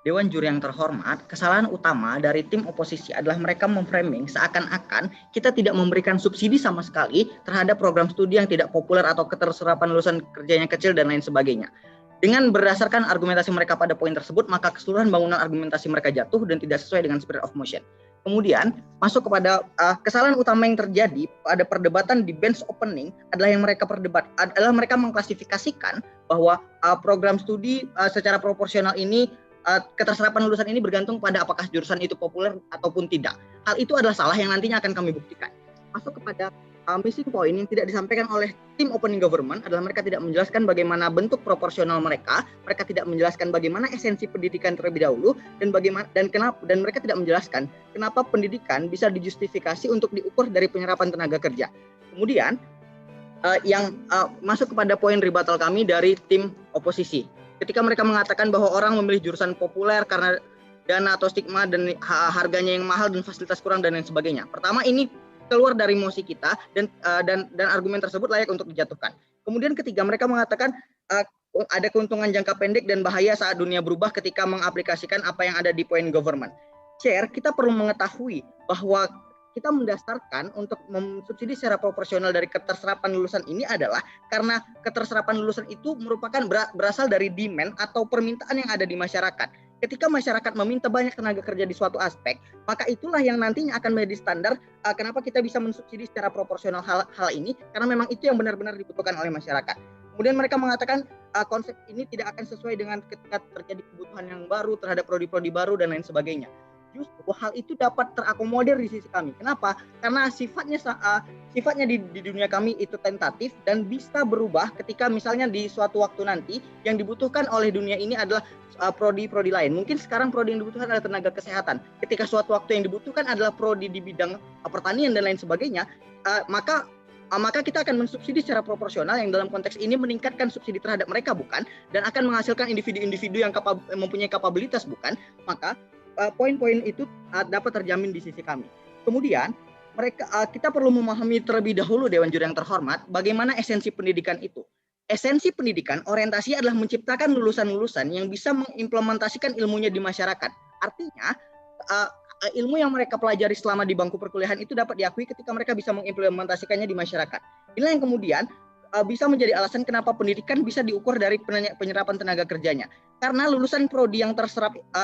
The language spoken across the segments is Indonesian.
Dewan juri yang terhormat, kesalahan utama dari tim oposisi adalah mereka memframing seakan-akan kita tidak memberikan subsidi sama sekali terhadap program studi yang tidak populer atau keterserapan lulusan kerjanya kecil dan lain sebagainya. Dengan berdasarkan argumentasi mereka pada poin tersebut, maka keseluruhan bangunan argumentasi mereka jatuh dan tidak sesuai dengan spirit of motion. Kemudian masuk kepada kesalahan utama yang terjadi pada perdebatan di bench opening adalah yang mereka adalah mereka mengklasifikasikan bahwa program studi secara proporsional ini keterserapan lulusan ini bergantung pada apakah jurusan itu populer ataupun tidak. Hal itu adalah salah yang nantinya akan kami buktikan. Masuk kepada missing point yang tidak disampaikan oleh tim opening government adalah mereka tidak menjelaskan bagaimana bentuk proporsional mereka tidak menjelaskan bagaimana esensi pendidikan terlebih dahulu dan mereka tidak menjelaskan kenapa pendidikan bisa dijustifikasi untuk diukur dari penyerapan tenaga kerja. Kemudian yang masuk kepada poin rebuttal kami dari tim oposisi. Ketika mereka mengatakan bahwa orang memilih jurusan populer karena dana atau stigma dan harganya yang mahal dan fasilitas kurang dan lain sebagainya. Pertama, ini keluar dari emosi kita dan argumen tersebut layak untuk dijatuhkan. Kemudian ketiga, mereka mengatakan ada keuntungan jangka pendek dan bahaya saat dunia berubah ketika mengaplikasikan apa yang ada di poin government. Chair, kita perlu mengetahui bahwa kita mendasarkan untuk mensubsidi secara proporsional dari keterserapan lulusan ini adalah karena keterserapan lulusan itu merupakan berasal dari demand atau permintaan yang ada di masyarakat. Ketika masyarakat meminta banyak tenaga kerja di suatu aspek, maka itulah yang nantinya akan menjadi standar kenapa kita bisa mensubsidi secara proporsional hal ini, karena memang itu yang benar-benar dibutuhkan oleh masyarakat. Kemudian mereka mengatakan konsep ini tidak akan sesuai dengan ketika terjadi kebutuhan yang baru terhadap prodi-prodi baru dan lain sebagainya. Justru hal itu dapat terakomodir di sisi kami. Kenapa? Karena sifatnya di dunia kami itu tentatif dan bisa berubah ketika misalnya di suatu waktu nanti yang dibutuhkan oleh dunia ini adalah prodi-prodi lain. Mungkin sekarang prodi yang dibutuhkan adalah tenaga kesehatan. Ketika suatu waktu yang dibutuhkan adalah prodi di bidang pertanian dan lain sebagainya, maka kita akan mensubsidi secara proporsional yang dalam konteks ini meningkatkan subsidi terhadap mereka bukan, dan akan menghasilkan individu-individu yang mempunyai kapabilitas bukan, maka poin-poin itu dapat terjamin di sisi kami. Kemudian kita perlu memahami terlebih dahulu Dewan Juri yang terhormat bagaimana esensi pendidikan itu. Esensi pendidikan orientasi adalah menciptakan lulusan-lulusan yang bisa mengimplementasikan ilmunya di masyarakat. Artinya ilmu yang mereka pelajari selama di bangku perkuliahan itu dapat diakui ketika mereka bisa mengimplementasikannya di masyarakat. Inilah yang kemudian bisa menjadi alasan kenapa pendidikan bisa diukur dari penyerapan tenaga kerjanya. Karena lulusan prodi yang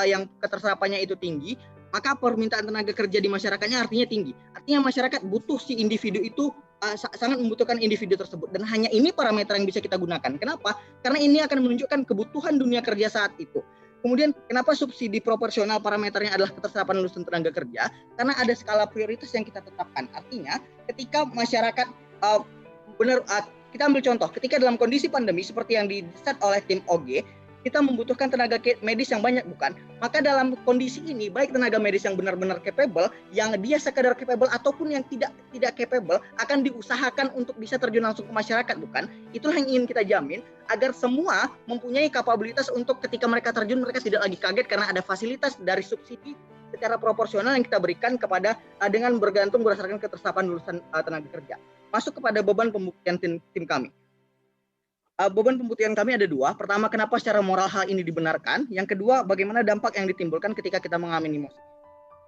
yang keterserapannya itu tinggi, maka permintaan tenaga kerja di masyarakatnya artinya tinggi. Artinya masyarakat butuh si individu itu, sangat membutuhkan individu tersebut. Dan hanya ini parameter yang bisa kita gunakan. Kenapa? Karena ini akan menunjukkan kebutuhan dunia kerja saat itu. Kemudian kenapa subsidi proporsional parameternya adalah keterserapan lulusan tenaga kerja? Karena ada skala prioritas yang kita tetapkan. Artinya ketika masyarakat kita ambil contoh, ketika dalam kondisi pandemi seperti yang di-set oleh tim OG, kita membutuhkan tenaga medis yang banyak bukan? Maka dalam kondisi ini, baik tenaga medis yang benar-benar capable, yang dia sekadar capable ataupun yang tidak capable, akan diusahakan untuk bisa terjun langsung ke masyarakat bukan? Itulah yang ingin kita jamin, agar semua mempunyai kapabilitas untuk ketika mereka terjun, mereka tidak lagi kaget karena ada fasilitas dari subsidi secara proporsional yang kita berikan kepada dengan bergantung berdasarkan keterserapan lulusan tenaga kerja. Masuk kepada beban pembuktian tim kami. Beban pembuktian kami ada dua. Pertama, kenapa secara moral hal ini dibenarkan. Yang kedua, bagaimana dampak yang ditimbulkan ketika kita mengamini emosi.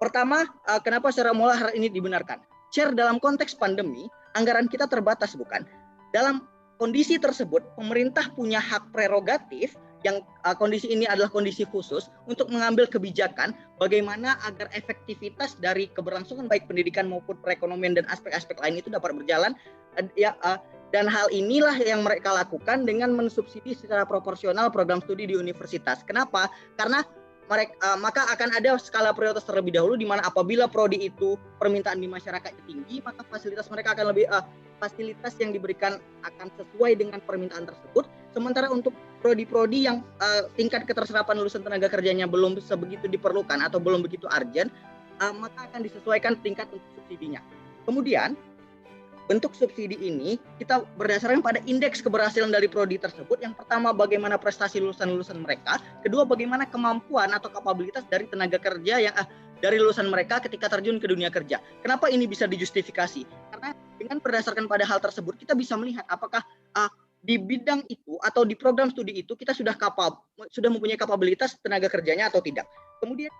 Pertama, kenapa secara moral hal ini dibenarkan. Share dalam konteks pandemi, anggaran kita terbatas bukan. Dalam kondisi tersebut, pemerintah punya hak prerogatif yang kondisi ini adalah kondisi khusus untuk mengambil kebijakan bagaimana agar efektivitas dari keberlangsungan baik pendidikan maupun perekonomian dan aspek-aspek lain itu dapat berjalan dan hal inilah yang mereka lakukan dengan mensubsidi secara proporsional program studi di universitas. Kenapa? Karena maka akan ada skala prioritas terlebih dahulu di mana apabila prodi itu permintaan di masyarakat tinggi, maka fasilitas mereka akan lebih fasilitas yang diberikan akan sesuai dengan permintaan tersebut. Sementara untuk prodi-prodi yang tingkat keterserapan lulusan tenaga kerjanya belum sebegitu diperlukan atau belum begitu urgent, maka akan disesuaikan tingkat untuk subsidinya. Kemudian bentuk subsidi ini kita berdasarkan pada indeks keberhasilan dari prodi tersebut. Yang pertama, bagaimana prestasi lulusan-lulusan mereka. Kedua, bagaimana kemampuan atau kapabilitas dari tenaga kerja yang dari lulusan mereka ketika terjun ke dunia kerja. Kenapa ini bisa dijustifikasi? Karena dengan berdasarkan pada hal tersebut kita bisa melihat apakah di bidang itu atau di program studi itu kita sudah mempunyai kapabilitas tenaga kerjanya atau tidak. Kemudian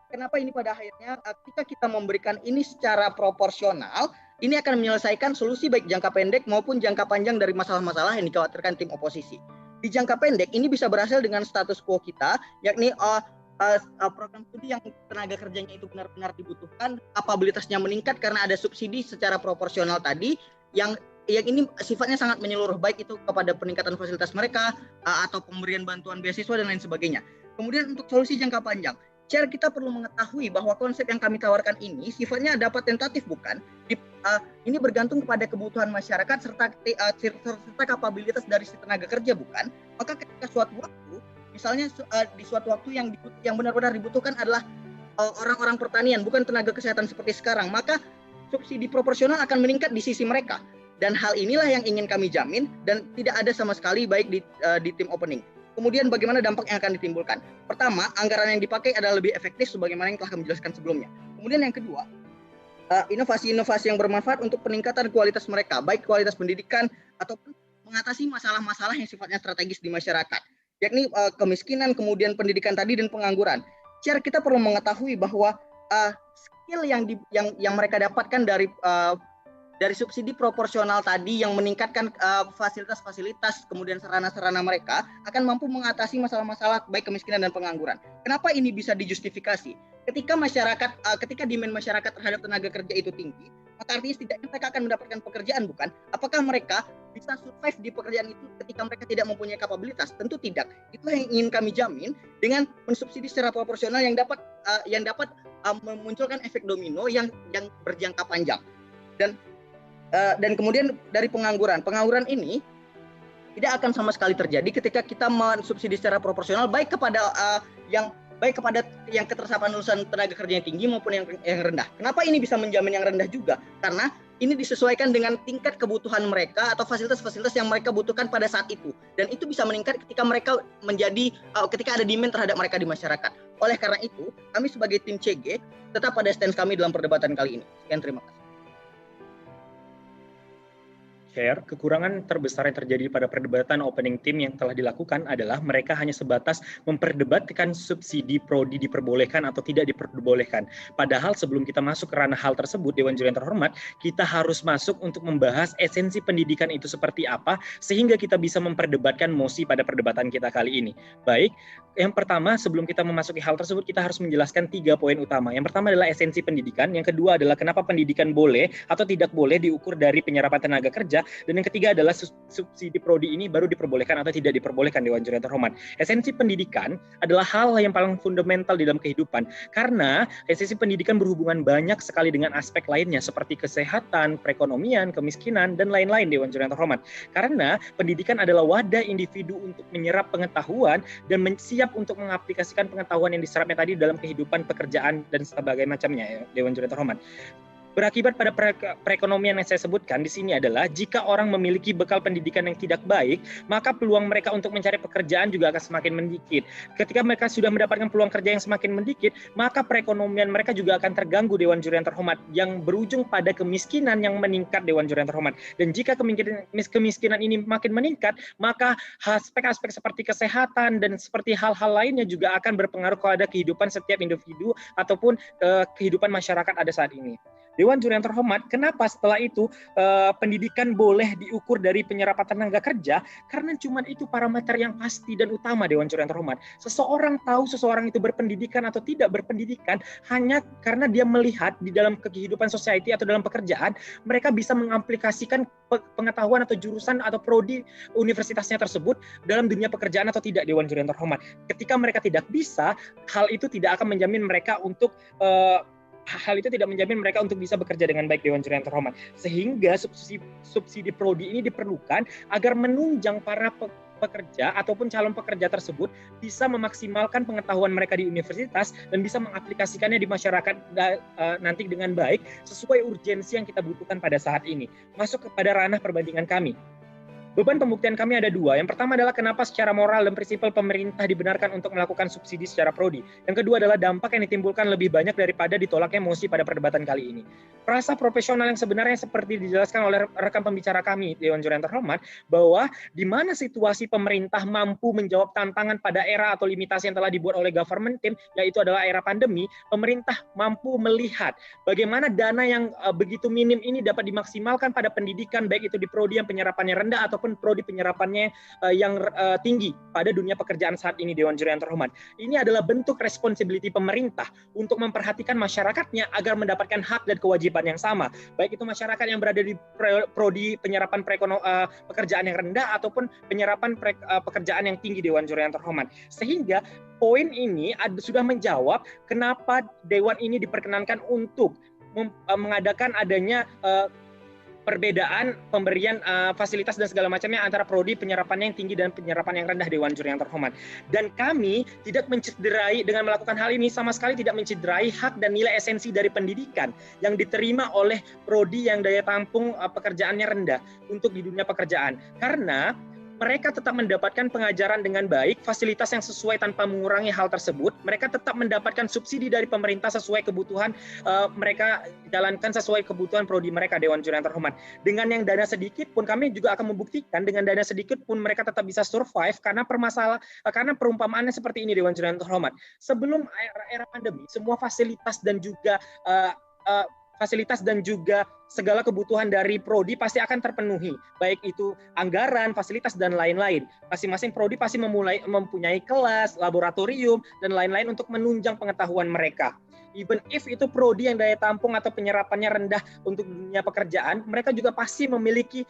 kenapa ini pada akhirnya ketika kita memberikan ini secara proporsional, ini akan menyelesaikan solusi baik jangka pendek maupun jangka panjang dari masalah-masalah yang dikhawatirkan tim oposisi. Di jangka pendek ini bisa berhasil dengan status quo kita, yakni program studi yang tenaga kerjanya itu benar-benar dibutuhkan, kapabilitasnya meningkat karena ada subsidi secara proporsional tadi, yang ini sifatnya sangat menyeluruh, baik itu kepada peningkatan fasilitas mereka atau pemberian bantuan beasiswa dan lain sebagainya. Kemudian untuk solusi jangka panjang, kita perlu mengetahui bahwa konsep yang kami tawarkan ini sifatnya dapat tentatif, bukan? Ini bergantung kepada kebutuhan masyarakat serta kapabilitas dari si tenaga kerja, bukan? Maka ketika suatu waktu, misalnya di suatu waktu yang benar-benar dibutuhkan adalah orang-orang pertanian, bukan tenaga kesehatan seperti sekarang, maka subsidi proporsional akan meningkat di sisi mereka. Dan hal inilah yang ingin kami jamin dan tidak ada sama sekali baik di tim opening. Kemudian bagaimana dampak yang akan ditimbulkan? Pertama, anggaran yang dipakai adalah lebih efektif sebagaimana yang telah kami jelaskan sebelumnya. Kemudian yang kedua, inovasi-inovasi yang bermanfaat untuk peningkatan kualitas mereka, baik kualitas pendidikan ataupun mengatasi masalah-masalah yang sifatnya strategis di masyarakat, yakni kemiskinan, kemudian pendidikan tadi dan pengangguran. Kita perlu mengetahui bahwa skill yang mereka dapatkan dari subsidi proporsional tadi yang meningkatkan fasilitas-fasilitas, kemudian sarana-sarana mereka akan mampu mengatasi masalah-masalah baik kemiskinan dan pengangguran. Kenapa ini bisa dijustifikasi? Ketika demand masyarakat terhadap tenaga kerja itu tinggi, maka artinya setidaknya mereka akan mendapatkan pekerjaan, bukan? Apakah mereka bisa survive di pekerjaan itu ketika mereka tidak mempunyai kapabilitas? Tentu tidak. Itulah yang ingin kami jamin dengan mensubsidi secara proporsional yang dapat memunculkan efek domino yang berjangka panjang. Dan kemudian dari pengangguran ini tidak akan sama sekali terjadi ketika kita mensubsidi secara proporsional baik kepada yang ketersediaan lulusan tenaga kerja yang tinggi maupun yang rendah. Kenapa ini bisa menjamin yang rendah juga? Karena ini disesuaikan dengan tingkat kebutuhan mereka atau fasilitas-fasilitas yang mereka butuhkan pada saat itu, dan itu bisa meningkat ketika ada demand terhadap mereka di masyarakat. Oleh karena itu, kami sebagai tim CG tetap pada stance kami dalam perdebatan kali ini. Sekian, terima kasih. Kekurangan terbesar yang terjadi pada perdebatan opening team yang telah dilakukan adalah mereka hanya sebatas memperdebatkan subsidi prodi diperbolehkan atau tidak diperbolehkan. Padahal sebelum kita masuk ke ranah hal tersebut, Dewan Juri yang terhormat, kita harus masuk untuk membahas esensi pendidikan itu seperti apa, sehingga kita bisa memperdebatkan mosi pada perdebatan kita kali ini. Baik, yang pertama sebelum kita memasuki hal tersebut, kita harus menjelaskan 3 poin utama. Yang pertama adalah esensi pendidikan, yang kedua adalah kenapa pendidikan boleh atau tidak boleh diukur dari penyerapan tenaga kerja, dan yang ketiga adalah subsidi prodi ini baru diperbolehkan atau tidak diperbolehkan, Dewan Juri yang terhormat. Esensi pendidikan adalah hal yang paling fundamental di dalam kehidupan, karena esensi pendidikan berhubungan banyak sekali dengan aspek lainnya seperti kesehatan, perekonomian, kemiskinan, dan lain-lain, Dewan Juri yang terhormat. Karena pendidikan adalah wadah individu untuk menyerap pengetahuan dan siap untuk mengaplikasikan pengetahuan yang diserapnya tadi dalam kehidupan pekerjaan dan sebagainya macamnya, ya, Dewan Juri yang terhormat. Berakibat pada perekonomian yang saya sebutkan di sini adalah jika orang memiliki bekal pendidikan yang tidak baik, maka peluang mereka untuk mencari pekerjaan juga akan semakin mendikit. Ketika mereka sudah mendapatkan peluang kerja yang semakin mendikit, maka perekonomian mereka juga akan terganggu, Dewan Juri yang terhormat, yang berujung pada kemiskinan yang meningkat, Dewan Juri yang terhormat. Dan jika kemiskinan ini makin meningkat, maka aspek-aspek seperti kesehatan dan seperti hal-hal lainnya juga akan berpengaruh kepada kehidupan setiap individu ataupun kehidupan masyarakat ada saat ini. Dewan Juri yang terhormat, kenapa setelah itu pendidikan boleh diukur dari penyerapan tenaga kerja? Karena cuma itu parameter yang pasti dan utama, Dewan Juri yang terhormat. Seseorang tahu seseorang itu berpendidikan atau tidak berpendidikan hanya karena dia melihat di dalam kehidupan society atau dalam pekerjaan, mereka bisa mengaplikasikan pengetahuan atau jurusan atau prodi universitasnya tersebut dalam dunia pekerjaan atau tidak, Dewan Juri yang terhormat. Ketika mereka tidak bisa, hal itu tidak akan menjamin mereka untuk bisa bekerja dengan baik, Dewan Juri yang terhormat. Sehingga subsidi prodi ini diperlukan agar menunjang para pekerja ataupun calon pekerja tersebut bisa memaksimalkan pengetahuan mereka di universitas dan bisa mengaplikasikannya di masyarakat nanti dengan baik sesuai urgensi yang kita butuhkan pada saat ini. Masuk kepada ranah perbandingan kami. Beban pembuktian kami ada dua. Yang pertama adalah kenapa secara moral dan prinsipal pemerintah dibenarkan untuk melakukan subsidi secara prodi. Yang kedua adalah dampak yang ditimbulkan lebih banyak daripada ditolaknya mosi pada perdebatan kali ini. Rasa profesional yang sebenarnya seperti dijelaskan oleh rekan pembicara kami, Dewan Juri yang terhormat, bahwa di mana situasi pemerintah mampu menjawab tantangan pada era atau limitasi yang telah dibuat oleh government team, yaitu adalah era pandemi, pemerintah mampu melihat bagaimana dana yang begitu minim ini dapat dimaksimalkan pada pendidikan, baik itu di prodi yang penyerapannya rendah ataupun prodi penyerapannya yang tinggi pada dunia pekerjaan saat ini, Dewan Juri yang terhormat. Ini adalah bentuk responsibility pemerintah untuk memperhatikan masyarakatnya agar mendapatkan hak dan kewajiban yang sama, baik itu masyarakat yang berada di prodi penyerapan pekerjaan yang rendah ataupun penyerapan pekerjaan yang tinggi, Dewan Juri yang terhormat. Sehingga poin ini sudah menjawab kenapa Dewan ini diperkenankan untuk mengadakan adanya perbedaan pemberian fasilitas dan segala macamnya antara prodi penyerapannya yang tinggi dan penyerapan yang rendah, Dewan Juri yang terhormat. Dan kami tidak mencederai dengan melakukan hal ini, sama sekali tidak mencederai hak dan nilai esensi dari pendidikan yang diterima oleh prodi yang daya tampung pekerjaannya rendah untuk di dunia pekerjaan. Karena mereka tetap mendapatkan pengajaran dengan baik, fasilitas yang sesuai tanpa mengurangi hal tersebut. Mereka tetap mendapatkan subsidi dari pemerintah sesuai kebutuhan mereka jalankan sesuai kebutuhan prodi mereka, Dewan Juri yang terhormat. Dengan yang dana sedikit pun kami juga akan membuktikan dengan dana sedikit pun mereka tetap bisa survive karena karena perumpamaannya seperti ini, Dewan Juri yang terhormat. Sebelum era pandemi, semua fasilitas dan juga segala kebutuhan dari prodi pasti akan terpenuhi, baik itu anggaran, fasilitas, dan lain-lain. Masing-masing prodi pasti mempunyai kelas, laboratorium, dan lain-lain untuk menunjang pengetahuan mereka. Even if itu prodi yang daya tampung atau penyerapannya rendah untuk dunia pekerjaan, mereka juga pasti memiliki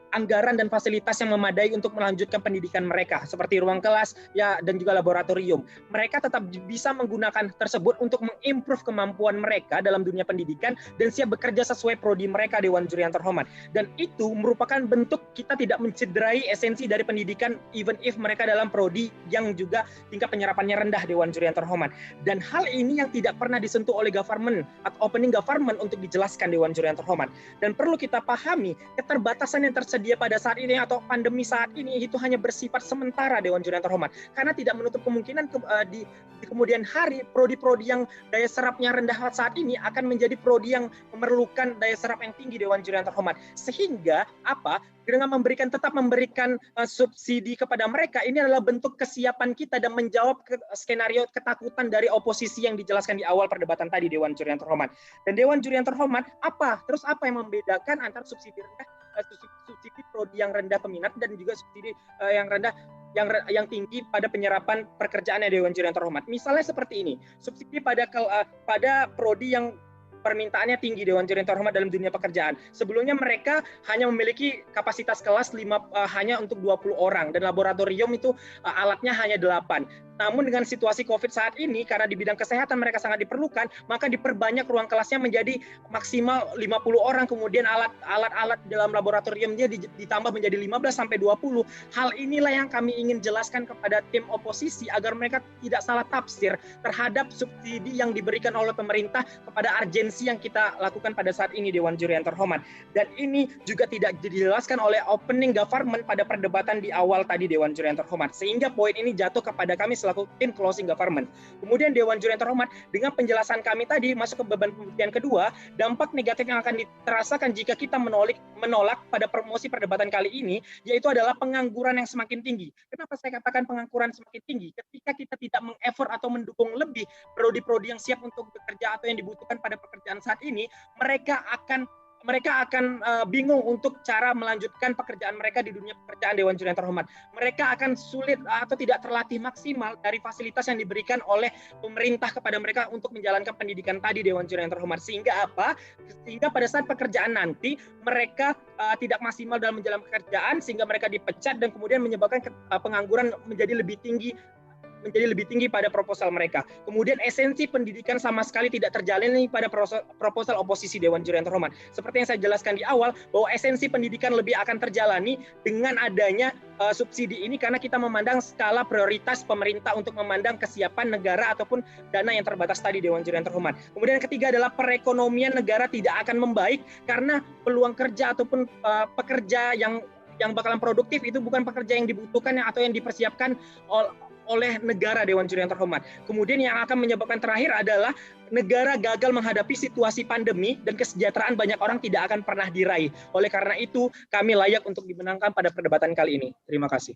anggaran dan fasilitas yang memadai untuk melanjutkan pendidikan mereka, seperti ruang kelas ya dan juga laboratorium. Mereka tetap bisa menggunakan tersebut untuk mengimprove kemampuan mereka dalam dunia pendidikan dan siap bekerja sesuai prodi mereka, Dewan Juri yang terhormat. Dan itu merupakan bentuk kita tidak mencederai esensi dari pendidikan even if mereka dalam prodi yang juga tingkat penyerapannya rendah, Dewan Juri yang terhormat. Dan hal ini yang tidak pernah disentuh oleh government atau opening government untuk dijelaskan, Dewan Juri yang terhormat. Dan perlu kita pahami keterbatasan yang dia pada saat ini atau pandemi saat ini itu hanya bersifat sementara, Dewan Juri yang terhormat, karena tidak menutup kemungkinan di kemudian hari prodi-prodi yang daya serapnya rendah saat ini akan menjadi prodi yang memerlukan daya serap yang tinggi, Dewan Juri yang terhormat. Sehingga dengan tetap memberikan subsidi kepada mereka, ini adalah bentuk kesiapan kita dan menjawab skenario ketakutan dari oposisi yang dijelaskan di awal perdebatan tadi, Dewan Juri yang terhormat. Dan Dewan Juri yang terhormat, apa yang membedakan antara subsidi rendah, subsidi prodi yang rendah peminat dan juga subsidi yang rendah yang tinggi pada penyerapan pekerjaannya, Dewan Juri yang terhormat. Misalnya seperti ini, subsidi pada prodi yang permintaannya tinggi, Dewan Juri yang terhormat, dalam dunia pekerjaan. Sebelumnya mereka hanya memiliki kapasitas kelas hanya untuk 20 orang dan laboratorium itu alatnya hanya 8. Namun dengan situasi COVID saat ini, karena di bidang kesehatan mereka sangat diperlukan, maka diperbanyak ruang kelasnya menjadi maksimal 50 orang, kemudian alat-alat dalam laboratoriumnya ditambah menjadi 15-20. Hal inilah yang kami ingin jelaskan kepada tim oposisi agar mereka tidak salah tafsir terhadap subsidi yang diberikan oleh pemerintah kepada urgensi yang kita lakukan pada saat ini, Dewan Juri yang terhormat. Dan ini juga tidak dijelaskan oleh opening government pada perdebatan di awal tadi, Dewan Juri yang terhormat. Sehingga poin ini jatuh kepada kami selaku tim closing government. Kemudian Dewan Juri yang terhormat, dengan penjelasan kami tadi masuk ke beban pembuktian kedua, dampak negatif yang akan dirasakan jika kita menolak pada promosi perdebatan kali ini, yaitu adalah pengangguran yang semakin tinggi. Kenapa saya katakan pengangguran semakin tinggi? Ketika kita tidak mengeffort atau mendukung lebih prodi-prodi yang siap untuk bekerja atau yang dibutuhkan pada pekerjaan saat ini, mereka akan bingung untuk cara melanjutkan pekerjaan mereka di dunia pekerjaan, Dewan Juri yang terhormat. Mereka akan sulit atau tidak terlatih maksimal dari fasilitas yang diberikan oleh pemerintah kepada mereka untuk menjalankan pendidikan tadi, Dewan Juri yang terhormat. Sehingga pada saat pekerjaan nanti mereka tidak maksimal dalam menjalankan pekerjaan, sehingga mereka dipecat dan kemudian menyebabkan pengangguran menjadi lebih tinggi pada proposal mereka. Kemudian esensi pendidikan sama sekali tidak terjalani pada proposal oposisi, Dewan Juri yang terhormat. Seperti yang saya jelaskan di awal, bahwa esensi pendidikan lebih akan terjalani dengan adanya subsidi ini, karena kita memandang skala prioritas pemerintah untuk memandang kesiapan negara ataupun dana yang terbatas tadi, Dewan Juri yang terhormat. Kemudian yang ketiga adalah perekonomian negara tidak akan membaik karena peluang kerja ataupun pekerja yang yang bakalan produktif itu bukan pekerja yang dibutuhkan atau yang dipersiapkan oleh negara, Dewan Juri yang terhormat. Kemudian yang akan menyebabkan terakhir adalah negara gagal menghadapi situasi pandemi dan kesejahteraan banyak orang tidak akan pernah diraih. Oleh karena itu, kami layak untuk dimenangkan pada perdebatan kali ini. Terima kasih.